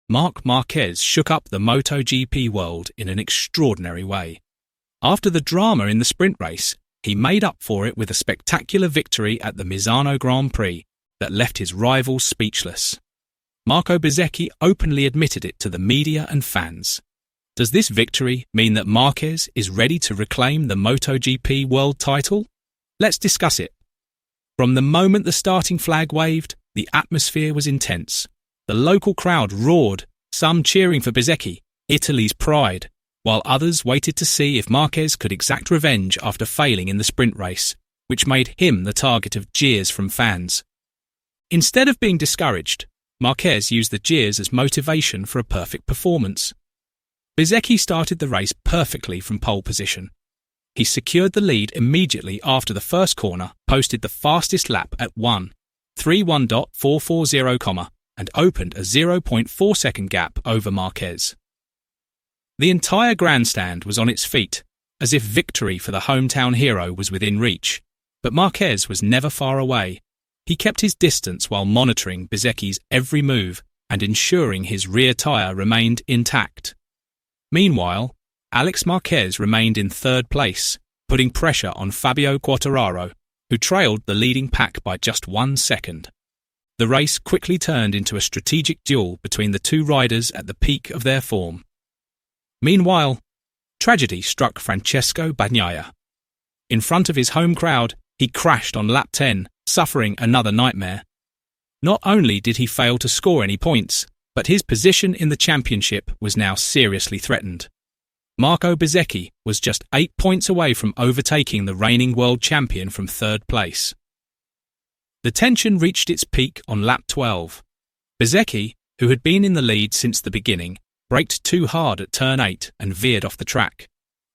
Marc Marquez shook up the MotoGP world in an extraordinary way. After the drama in the sprint race, he made up for it with a spectacular victory at the Misano Grand Prix that left his rivals speechless. Marco Bezzecchi openly admitted it to the media and fans. Does this victory mean that Marquez is ready to reclaim the MotoGP world title? Let's discuss it. From the moment the starting flag waved, the atmosphere was intense. The local crowd roared, some cheering for Bezzecchi, Italy's pride, while others waited to see if Marquez could exact revenge after failing in the sprint race, which made him the target of jeers from fans. Instead of being discouraged, Marquez used the jeers as motivation for a perfect performance. Bezzecchi started the race perfectly from pole position. He secured the lead immediately after the first corner, posted the fastest lap at 1:31.440, and opened a 0.4 second gap over Marquez. The entire grandstand was on its feet, as if victory for the hometown hero was within reach, but Marquez was never far away. He kept his distance while monitoring Bezzecchi's every move and ensuring his rear tyre remained intact. Meanwhile, Alex Marquez remained in third place, putting pressure on Fabio Quartararo, who trailed the leading pack by just 1 second. The race quickly turned into a strategic duel between the two riders at the peak of their form. Meanwhile, tragedy struck Francesco Bagnaia. In front of his home crowd, he crashed on lap 10, suffering another nightmare. Not only did he fail to score any points, but his position in the championship was now seriously threatened. Marco Bezzecchi was just 8 points away from overtaking the reigning world champion from third place. The tension reached its peak on lap 12. Bezzecchi, who had been in the lead since the beginning, braked too hard at turn 8 and veered off the track.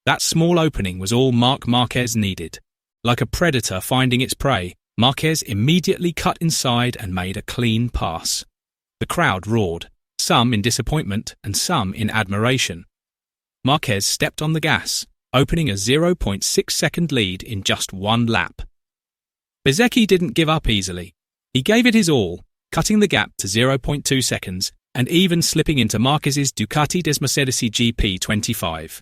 That small opening was all Marc Marquez needed. Like a predator finding its prey, Marquez immediately cut inside and made a clean pass. The crowd roared, some in disappointment and some in admiration. Marquez stepped on the gas, opening a 0.6 second lead in just one lap. Bezzecchi didn't give up easily. He gave it his all, cutting the gap to 0.2 seconds and even slipping into Marquez's Ducati Desmercedesi GP25.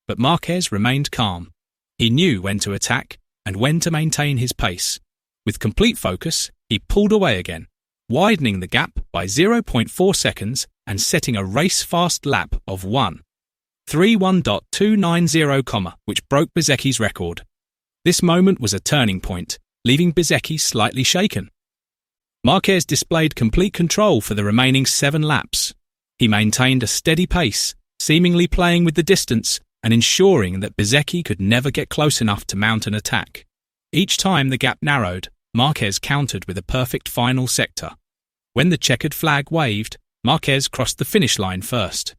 But Marquez remained calm. He knew when to attack and when to maintain his pace. With complete focus, he pulled away again, widening the gap by 0.4 seconds and setting a race-fast lap of 1:31.290, which broke Bezzecchi's record. This moment was a turning point, leaving Bezzecchi slightly shaken. Marquez displayed complete control for the remaining 7 laps. He maintained a steady pace, seemingly playing with the distance and ensuring that Bezzecchi could never get close enough to mount an attack. Each time the gap narrowed, Marquez countered with a perfect final sector. When the checkered flag waved, Marquez crossed the finish line first.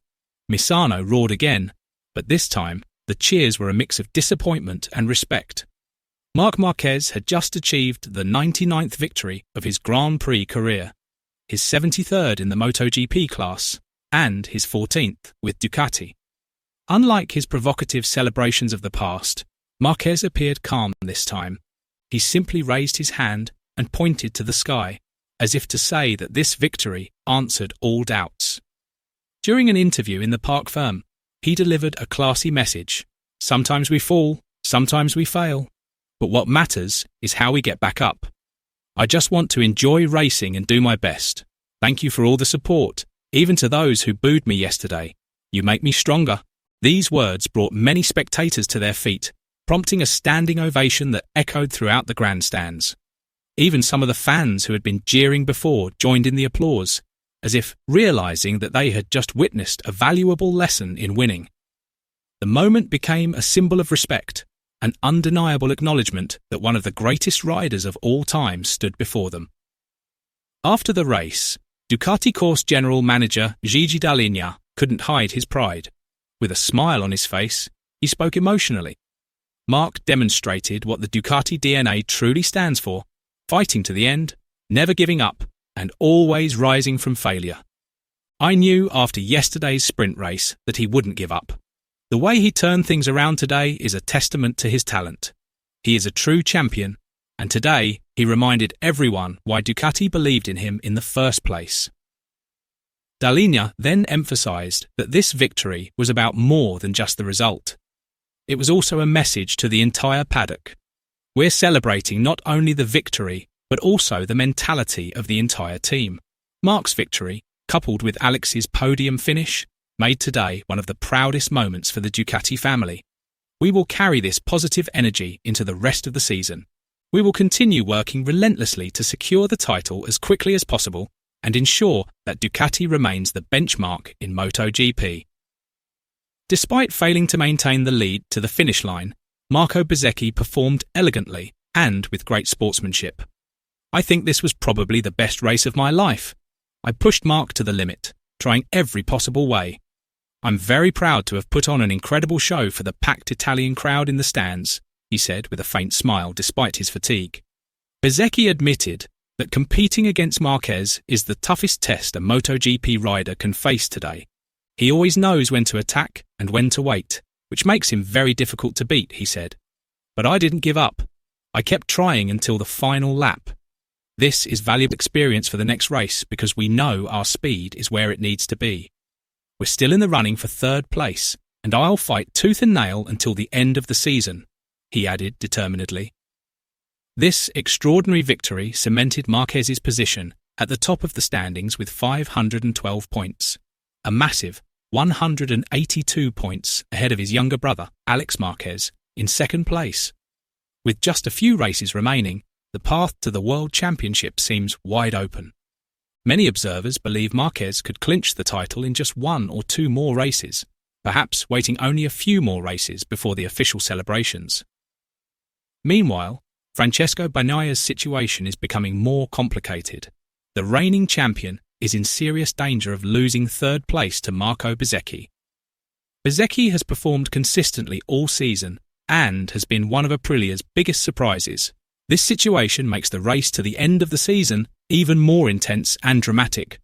Misano roared again, but this time the cheers were a mix of disappointment and respect. Marc Marquez had just achieved the 99th victory of his Grand Prix career, his 73rd in the MotoGP class, and his 14th with Ducati. Unlike his provocative celebrations of the past, Marquez appeared calm this time. He simply raised his hand and pointed to the sky, as if to say that this victory answered all doubts. During an interview in the Parc Ferme, he delivered a classy message. Sometimes we fall, sometimes we fail, but what matters is how we get back up. I just want to enjoy racing and do my best. Thank you for all the support, even to those who booed me yesterday. You make me stronger. These words brought many spectators to their feet, prompting a standing ovation that echoed throughout the grandstands. Even some of the fans who had been jeering before joined in the applause, as if realizing that they had just witnessed a valuable lesson in winning. The moment became a symbol of respect, an undeniable acknowledgement that one of the greatest riders of all time stood before them. After the race, Ducati course general manager Gigi Dall'Igna couldn't hide his pride. With a smile on his face, he spoke emotionally. Marc demonstrated what the Ducati DNA truly stands for: fighting to the end, never giving up, and always rising from failure. I knew after yesterday's sprint race that he wouldn't give up. The way he turned things around today is a testament to his talent. He is a true champion, and today he reminded everyone why Ducati believed in him in the first place. Dall'Igna then emphasised that this victory was about more than just the result. It was also a message to the entire paddock. We're celebrating not only the victory, but also the mentality of the entire team. Marc's victory, coupled with Alex's podium finish, made today one of the proudest moments for the Ducati family. We will carry this positive energy into the rest of the season. We will continue working relentlessly to secure the title as quickly as possible and ensure that Ducati remains the benchmark in MotoGP. Despite failing to maintain the lead to the finish line, Marco Bezzecchi performed elegantly and with great sportsmanship. I think this was probably the best race of my life. I pushed Marc to the limit, trying every possible way. I'm very proud to have put on an incredible show for the packed Italian crowd in the stands, he said with a faint smile despite his fatigue. Bezzecchi admitted that competing against Marquez is the toughest test a MotoGP rider can face today. He always knows when to attack and when to wait, which makes him very difficult to beat, he said. But I didn't give up. I kept trying until the final lap. This is valuable experience for the next race because we know our speed is where it needs to be. We're still in the running for third place, and I'll fight tooth and nail until the end of the season, he added determinedly. This extraordinary victory cemented Marquez's position at the top of the standings with 512 points, a massive 182 points ahead of his younger brother, Alex Marquez, in second place. With just a few races remaining, the path to the World Championship seems wide open. Many observers believe Marquez could clinch the title in just one or two more races, perhaps waiting only a few more races before the official celebrations. Meanwhile, Francesco Bagnaia's situation is becoming more complicated. The reigning champion is in serious danger of losing third place to Marco Bezzecchi. Bezzecchi has performed consistently all season and has been one of Aprilia's biggest surprises. This situation makes the race to the end of the season even more intense and dramatic.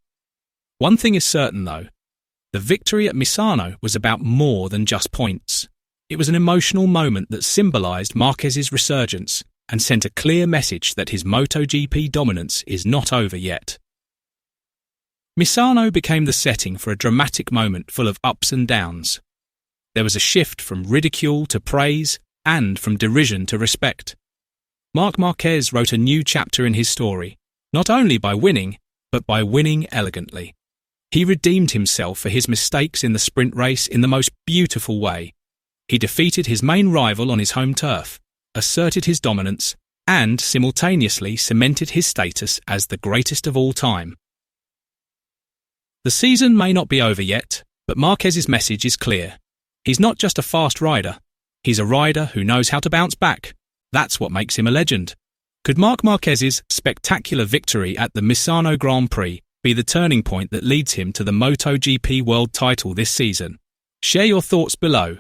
One thing is certain though, the victory at Misano was about more than just points. It was an emotional moment that symbolised Marquez's resurgence and sent a clear message that his MotoGP dominance is not over yet. Misano became the setting for a dramatic moment full of ups and downs. There was a shift from ridicule to praise and from derision to respect. Marc Marquez wrote a new chapter in his story, not only by winning, but by winning elegantly. He redeemed himself for his mistakes in the sprint race in the most beautiful way. He defeated his main rival on his home turf, asserted his dominance, and simultaneously cemented his status as the greatest of all time. The season may not be over yet, but Marquez's message is clear. He's not just a fast rider, he's a rider who knows how to bounce back. That's what makes him a legend. Could Marc Marquez's spectacular victory at the Misano Grand Prix be the turning point that leads him to the MotoGP World title this season? Share your thoughts below.